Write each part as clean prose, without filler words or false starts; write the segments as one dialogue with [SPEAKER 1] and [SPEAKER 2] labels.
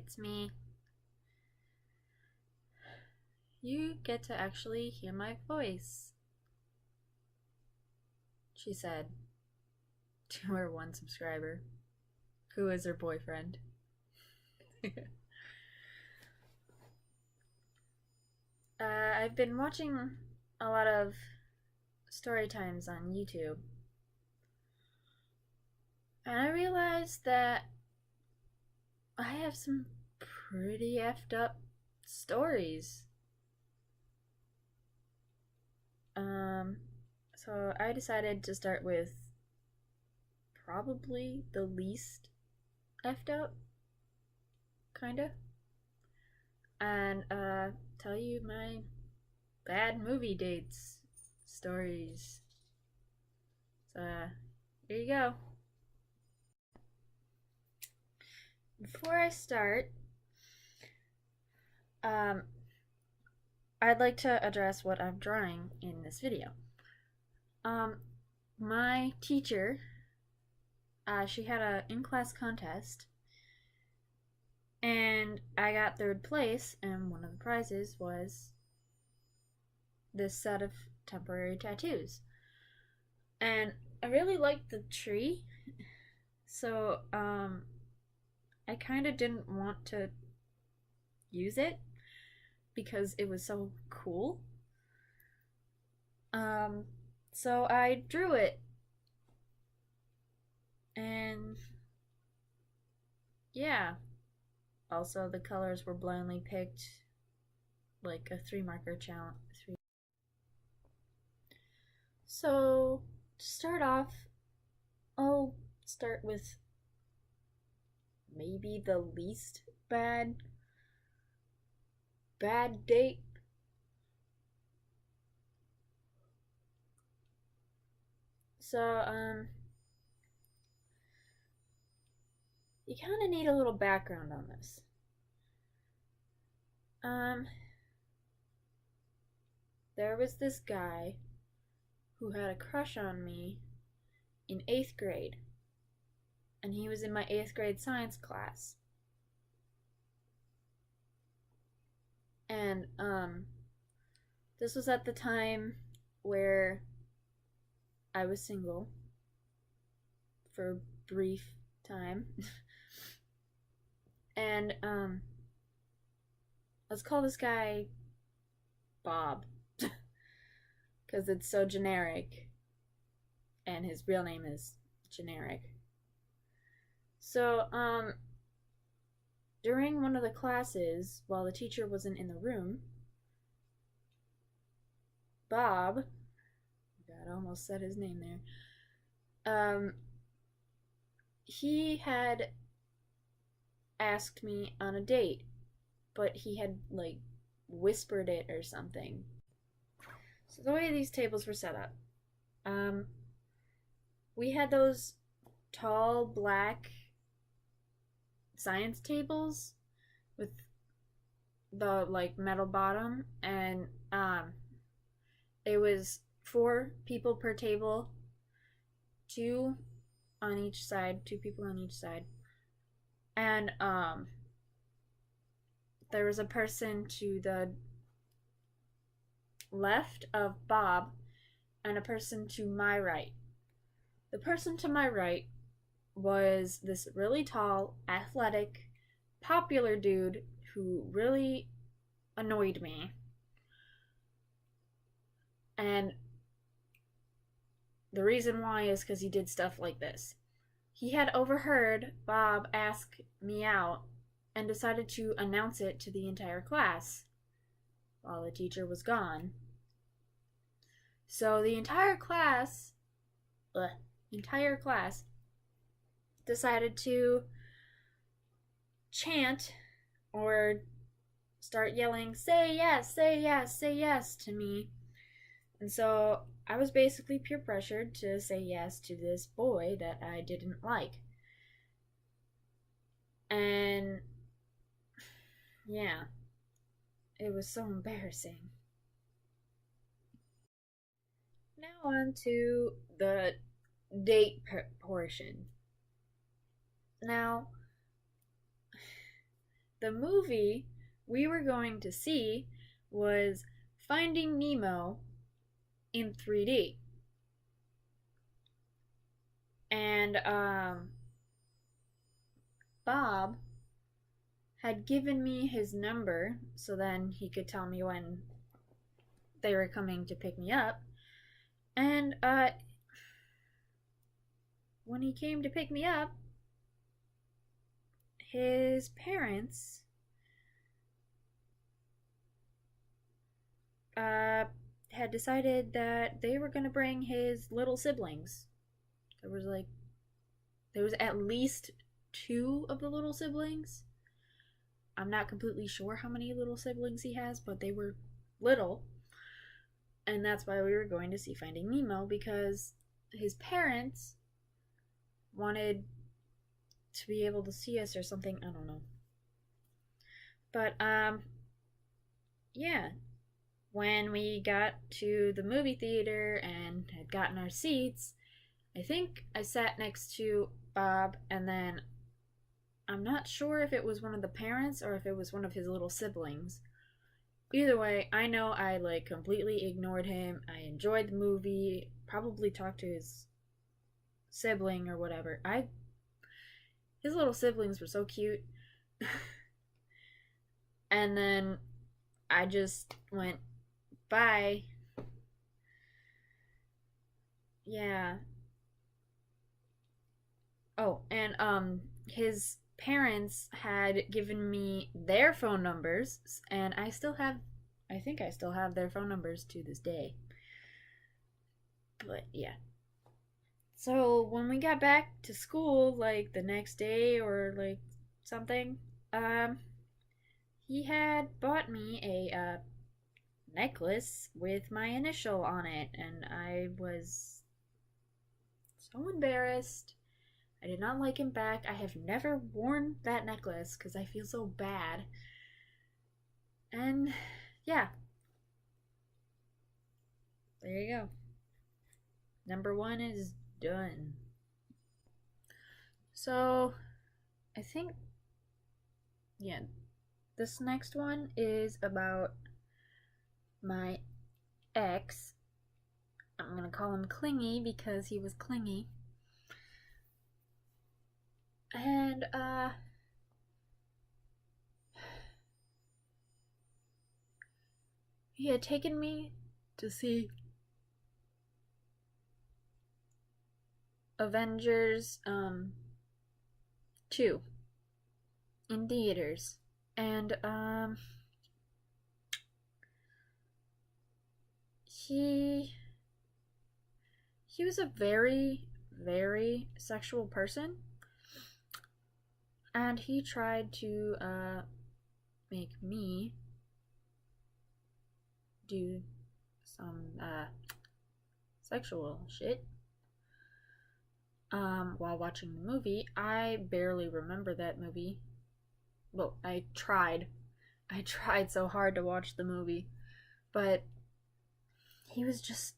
[SPEAKER 1] it's me. You get to actually hear my voice, she said to her one subscriber, who is her boyfriend. I've been watching a lot of story times on YouTube, and I realized that I have some pretty effed up stories. So I decided to start with probably the least effed up, kinda, and tell you my bad movie dates stories. So here you go. Before I start, I'd like to address what I'm drawing in this video. My teacher, she had a in-class contest, and I got third place, and one of the prizes was this set of temporary tattoos. And I really liked the tree, so I kind of didn't want to use it because it was so cool. So I drew it, and yeah. Also, the colors were blindly picked, like a 3 marker challenge. So to start off, I'll start with maybe the least bad date. So you kind of need a little background on this. There was this guy who had a crush on me in 8th grade, and he was in my 8th grade science class. And this was at the time where I was single for a brief time. And let's call this guy Bob, because it's so generic, and his real name is generic. So during one of the classes, while the teacher wasn't in the room, Bob, God, I almost said his name there. He had asked me on a date, but he had like whispered it or something. So the way these tables were set up, we had those tall black science tables with the like metal bottom, and it was 4 people per table, 2 on each side, 2 people on each side. And there was a person to the left of Bob and a person to my right. The person to my right was this really tall, athletic, popular dude who really annoyed me. And the reason why is because he did stuff like this. He had overheard Bob ask me out and decided to announce it to the entire class while the teacher was gone. So the entire class decided to chant or start yelling, "Say yes, say yes, say yes" to me. And so I was basically peer pressured to say yes to this boy that I didn't like. And yeah, it was so embarrassing. Now on to the date portion. Now, the movie we were going to see was Finding Nemo in 3D. And Bob had given me his number so then he could tell me when they were coming to pick me up. And when he came to pick me up, his parents had decided that they were going to bring his little siblings. There was at least two of the little siblings. I'm not completely sure how many little siblings he has, but they were little. And that's why we were going to see Finding Nemo, because his parents wanted to be able to see us or something. I don't know. But, yeah. When we got to the movie theater and had gotten our seats, I think I sat next to Bob, and then I'm not sure if it was one of the parents or if it was one of his little siblings. Either way, I know I like completely ignored him. I enjoyed the movie, probably talked to his sibling or whatever. His little siblings were so cute. And then I just went, bye. Yeah. Oh, and his parents had given me their phone numbers, and I think I still have their phone numbers to this day. But yeah. So when we got back to school, like the next day or like something, he had bought me a necklace with my initial on it, and I was so embarrassed. I did not like him back. I have never worn that necklace because I feel so bad. And yeah, there you go. Number one is done. So I think, yeah, this next one is about my ex. I'm gonna call him Clingy because he was clingy. And he had taken me to see Avengers 2 in theaters. And he was a very, very sexual person, and he tried to make me do some sexual shit while watching the movie. I barely remember that movie. Well, I tried so hard to watch the movie, but he was just,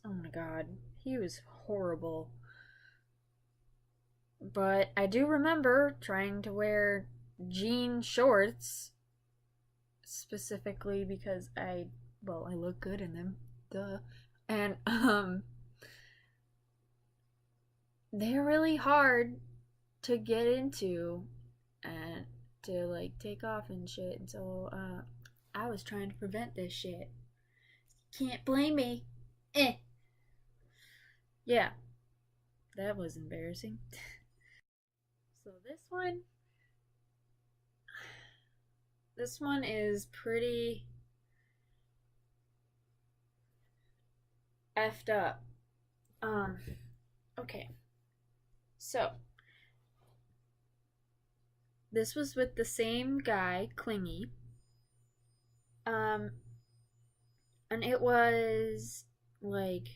[SPEAKER 1] oh my god, he was horrible. But I do remember trying to wear jean shorts, specifically because I look good in them, duh. And they're really hard to get into and to like take off and shit. And so I was trying to prevent this shit. Can't blame me. Yeah, that was embarrassing. So this one is pretty effed up. Okay. So this was with the same guy, Clingy. And it was like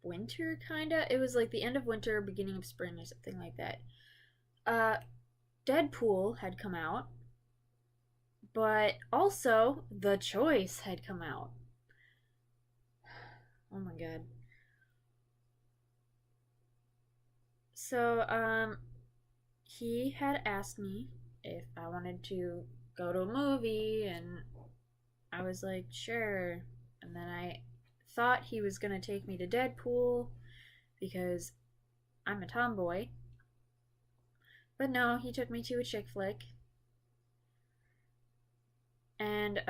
[SPEAKER 1] winter, kinda. It was like the end of winter, beginning of spring, or something like that. Deadpool had come out, but also The Choice had come out. Oh my god. So, he had asked me if I wanted to go to a movie, and I was like, sure. And then I thought he was gonna take me to Deadpool because I'm a tomboy. But no, he took me to a chick flick. And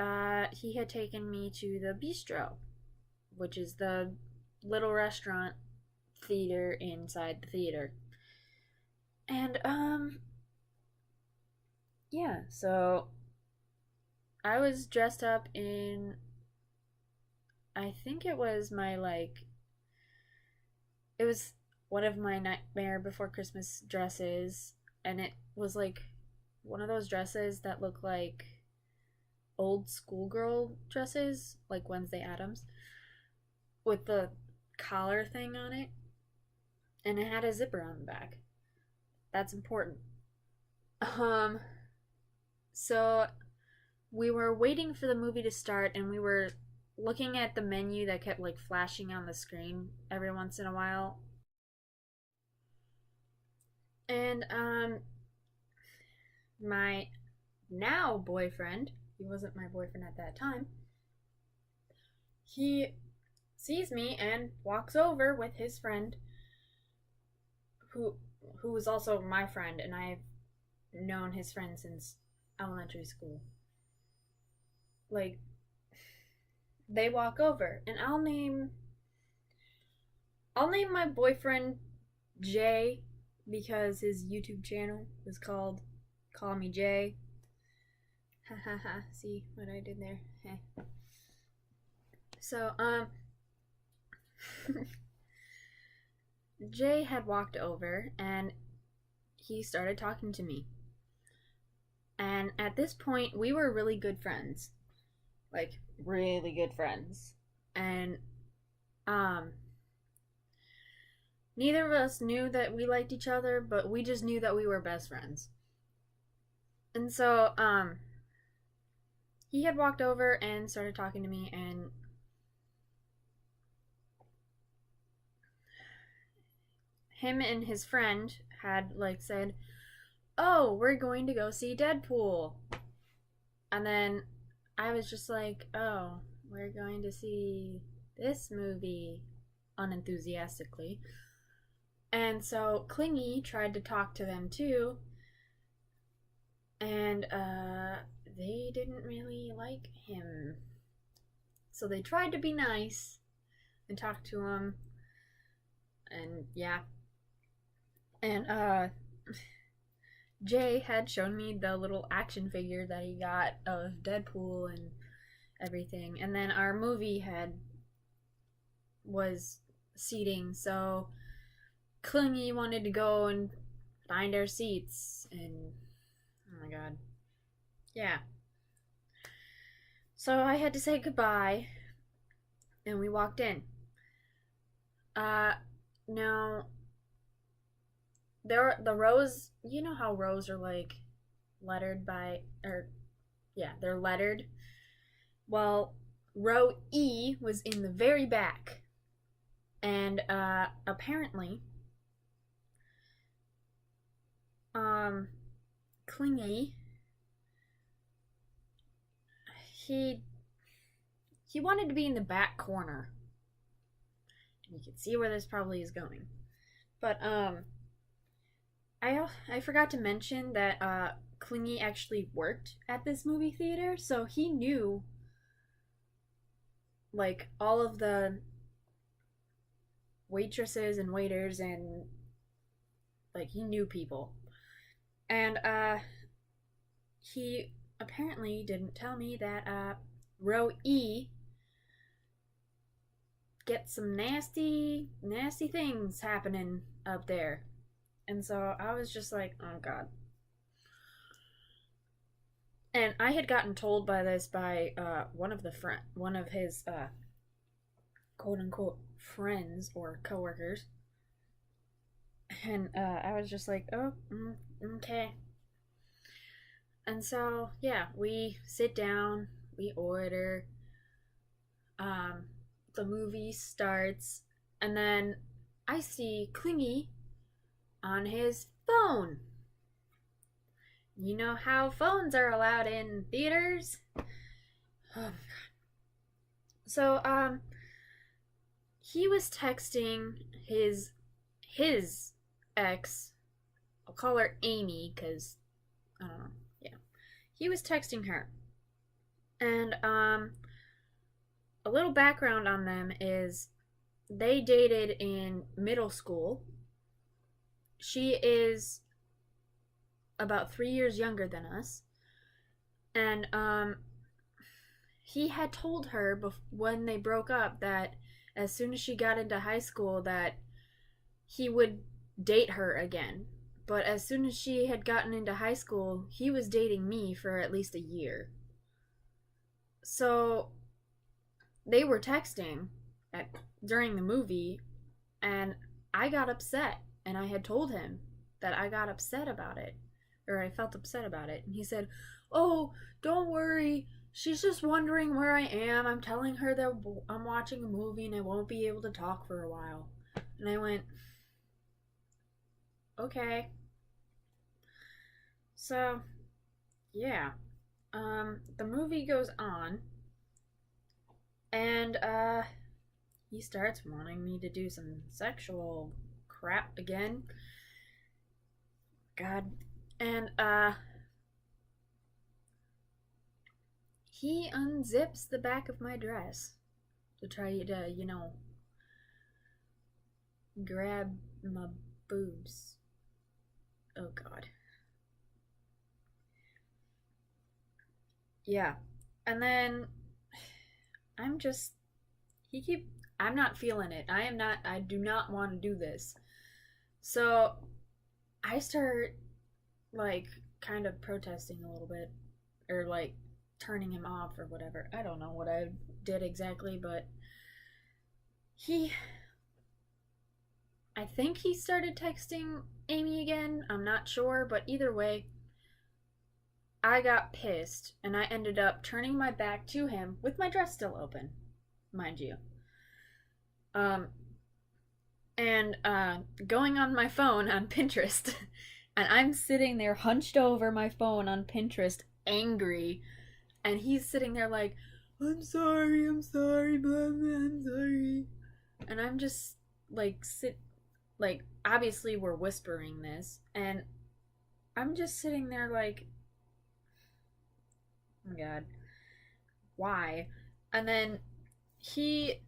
[SPEAKER 1] he had taken me to the Bistro, which is the little restaurant theater inside the theater. And yeah, so I was dressed up in, I think it was my like, it was one of my Nightmare Before Christmas dresses, and it was like one of those dresses that look like old schoolgirl dresses, like Wednesday Addams, with the collar thing on it, and it had a zipper on the back. That's important. Um, so we were waiting for the movie to start, and we were looking at the menu that kept like flashing on the screen every once in a while. And my now boyfriend, he wasn't my boyfriend at that time, he sees me and walks over with his friend who was also my friend, and I've known his friend since elementary school. Like, they walk over, and I'll name my boyfriend Jay because his YouTube channel was called Call Me Jay. Ha ha ha. See what I did there? So, Jay had walked over and he started talking to me. And at this point, we were really good friends. Like, really good friends. And, neither of us knew that we liked each other, but we just knew that we were best friends. And so, he had walked over and started talking to me, and him and his friend had like said, "Oh, we're going to go see Deadpool." And then I was just like, "Oh, we're going to see this movie," unenthusiastically. And so Clingy tried to talk to them too, and they didn't really like him. So they tried to be nice and talk to him, and yeah. And Jay had shown me the little action figure that he got of Deadpool and everything. And then our movie was seating, so Clingy wanted to go and find our seats, and oh my god. Yeah. So I had to say goodbye, and we walked in. Now the rows, you know how rows are like lettered by, or yeah, they're lettered. Well, row E was in the very back, and apparently Clingy, he wanted to be in the back corner. You can see where this probably is going. But I forgot to mention that Clingy actually worked at this movie theater, so he knew like all of the waitresses and waiters, and like he knew people. And he apparently didn't tell me that row E gets some nasty things happening up there. And so I was just like, oh god. And I had gotten told by this by one of his quote unquote friends or coworkers. And I was just like, oh, okay. And so yeah, we sit down, we order, the movie starts, and then I see Clingy on his phone. You know how phones are allowed in theaters? Oh. So, he was texting his ex. I'll call her Amy because I don't know. Yeah, he was texting her, and a little background on them is they dated in middle school. She is about 3 years younger than us, and he had told her when they broke up that as soon as she got into high school that he would date her again. But as soon as she had gotten into high school, he was dating me for at least a year. So they were texting at, during the movie, and I got upset. And I had told him that I got upset about it, or I felt upset about it. And he said, "Oh, don't worry. She's just wondering where I am. I'm telling her that I'm watching a movie and I won't be able to talk for a while." And I went, "Okay." So, yeah. The movie goes on, and he starts wanting me to do some sexual crap again. God. And he unzips the back of my dress to try to, grab my boobs. Oh God. Yeah. And then I'm just I'm not feeling it. I do not want to do this. So I start like kind of protesting a little bit, or like turning him off or whatever. I don't know what I did exactly, but he I think he started texting Amy again. I'm not sure, but either way, I got pissed and I ended up turning my back to him with my dress still open, mind you. Um and going on my phone on Pinterest. And I'm sitting there hunched over my phone on Pinterest, angry, and he's sitting there like, I'm sorry, Mom, I'm sorry." And I'm just like obviously we're whispering this, and I'm just sitting there like, oh my God, why? And then he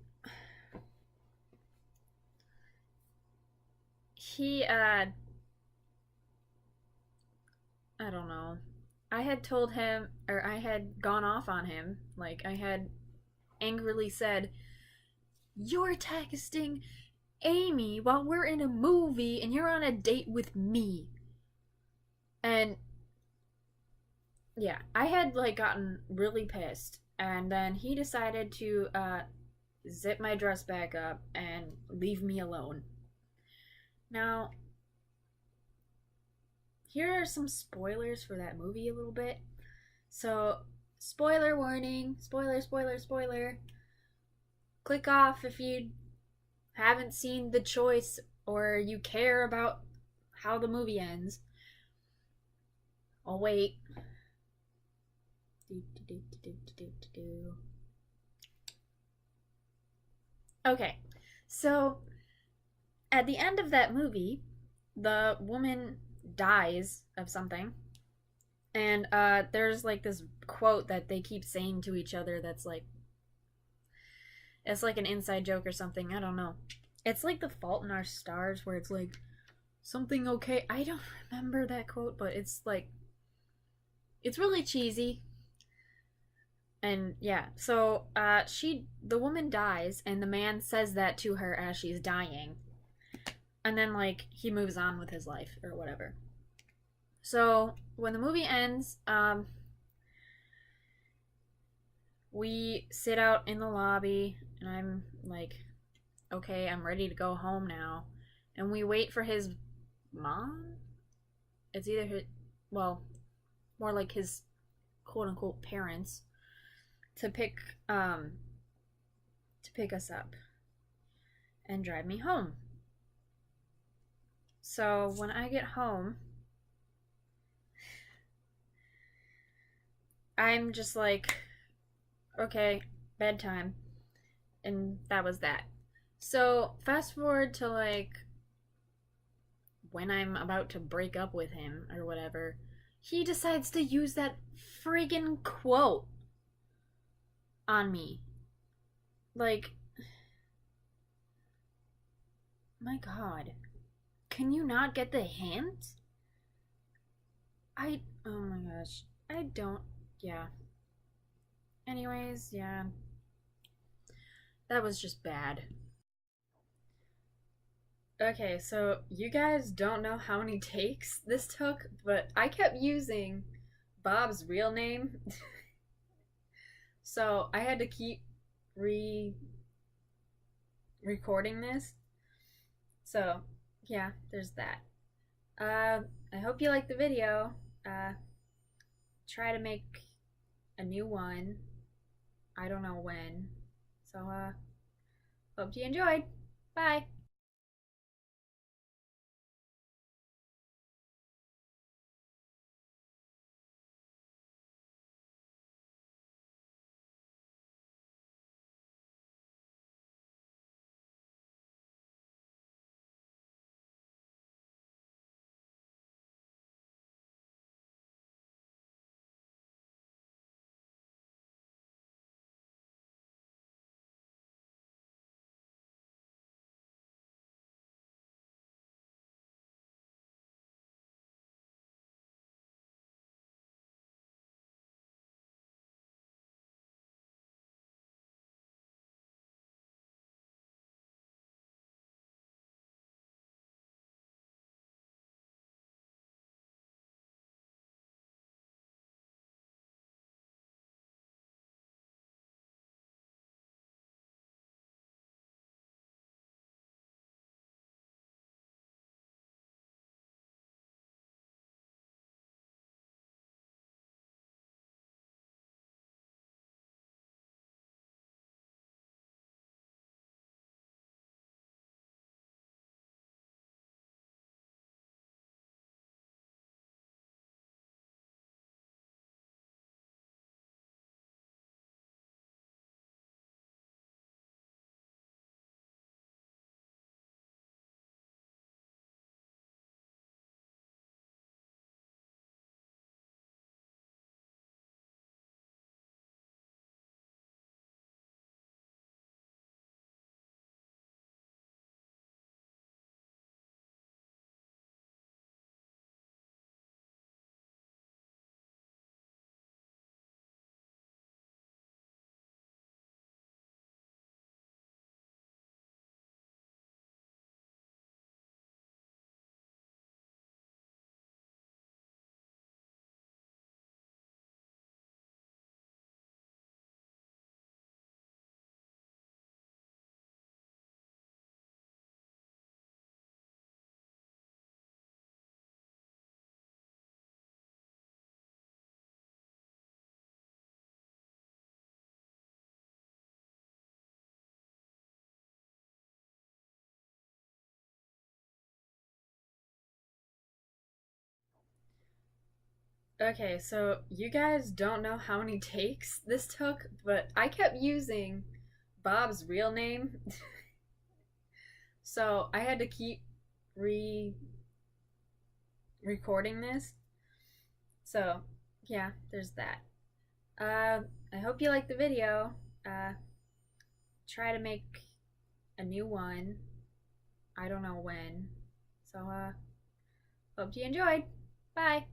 [SPEAKER 1] he I don't know. I had told him, or I had gone off on him, like I had angrily said, "You're texting Amy while we're in a movie and you're on a date with me." And yeah, I had like gotten really pissed, and then he decided to zip my dress back up and leave me alone. Now, here are some spoilers for that movie a little bit. So, spoiler warning, spoiler. Click off if you haven't seen The Choice or you care about how the movie ends. I'll wait. Okay, so at the end of that movie, the woman dies of something, and there's like this quote that they keep saying to each other that's like, it's like an inside joke or something. I don't know. It's like The Fault in Our Stars, where it's like, something okay. I don't remember that quote, but it's like, it's really cheesy. And yeah, so the woman dies, and the man says that to her as she's dying, and then like he moves on with his life or whatever. So when the movie ends, we sit out in the lobby, and I'm like, okay, I'm ready to go home now. And we wait for his mom. It's either his, well, more like his quote unquote parents to pick us up and drive me home. So when I get home, I'm just like, okay, bedtime. And that was that. So, fast forward to like when I'm about to break up with him or whatever, he decides to use that friggin' quote on me. Like, my god. Can you not get the hint? Oh my gosh. I don't, yeah. Anyways, yeah. That was just bad. Okay, so you guys don't know how many takes this took, but I kept using Bob's real name. So I had to keep re recording this. So, yeah, there's that. I hope you liked the video. Uh, try to make a new one. I don't know when. So, hope you enjoyed. Bye. Okay, so you guys don't know how many takes this took, but I kept using Bob's real name. So I had to keep re recording this. So, yeah, there's that. I hope you liked the video. Uh, try to make a new one. I don't know when. So, hope you enjoyed. Bye.